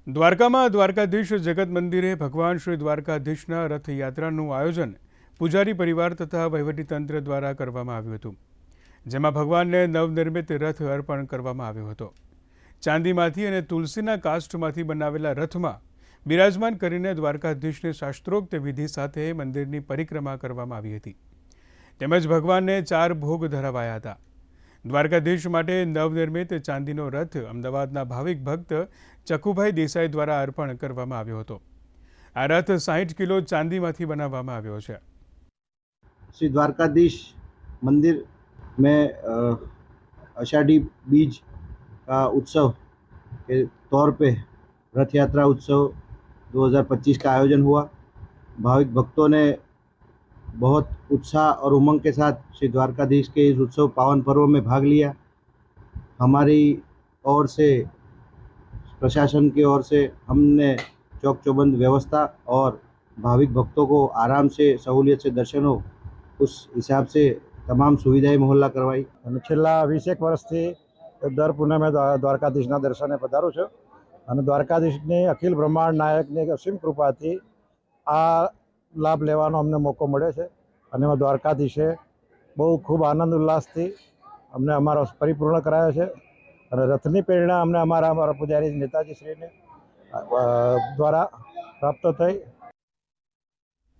દ્વારકામાં દ્વારકાધીશ જગત મંદિરે ભગવાન શ્રી દ્વારકાધીશના રથયાત્રાનું આયોજન પૂજારી પરિવાર તથા વહીવટીતંત્ર દ્વારા કરવામાં આવ્યું હતું, જેમાં ભગવાનને નવનિર્મિત રથ અર્પણ કરવામાં આવ્યો હતો। ચાંદીમાંથી અને તુલસીના કાષ્ઠમાંથી બનાવેલા રથમાં બિરાજમાન કરીને દ્વારકાધીશને શાસ્ત્રોક્ત વિધિ સાથે મંદિરની પરિક્રમા કરવામાં આવી હતી, તેમજ ભગવાનને 4 ભોગ ધરાવાયા હતા। દ્વારકાધીશ માટે નવનિર્મિત ચાંદીનો રથ અમદાવાદના ભાવિક ભક્ત ચકુભાઈ દેસાઈ દ્વારા અર્પણ કરવામાં આવ્યો હતો। આ રથ 60 કિલો ચાંદીમાંથી બનાવવામાં આવ્યો છે। श्री द्वारकाधीश मंदिर में आषाढ़ी बीज का उत्सव के तौर पे रथ यात्रा उत्सव 2025 का आयोजन हुआ। भाविक भक्तों ने बहुत उत्साह और उमंग के साथ श्री द्वारकाधीश के इस उत्सव पावन पर्व में भाग लिया। हमारी ओर से प्रशासन की ओर से हमने चौक चौबंद व्यवस्था और भाविक भक्तों को आराम से सहूलियत से दर्शन हो उस हिसाब से तमाम सुविधाएं मोहल्ला करवाई। छेल्ला 20 वर्षथी दर पूनमे द्वारकाधीशना दर्शने पधारूँ छुं અને દ્વારકાધીશની અખિલ બ્રહ્માંડ નાયકની અસીમ કૃપાથી આ લાભ લેવાનો અમને મોકો મળ્યો છે અને એમાં દ્વારકાધીશે બહુ ખૂબ આનંદ ઉલ્લાસથી અમને અમારો પરિપૂર્ણ કરાયો છે અને રથની પ્રેરણા અમને અમારા પૂજારી નેતાજી શ્રીને દ્વારા પ્રાપ્ત થઈ।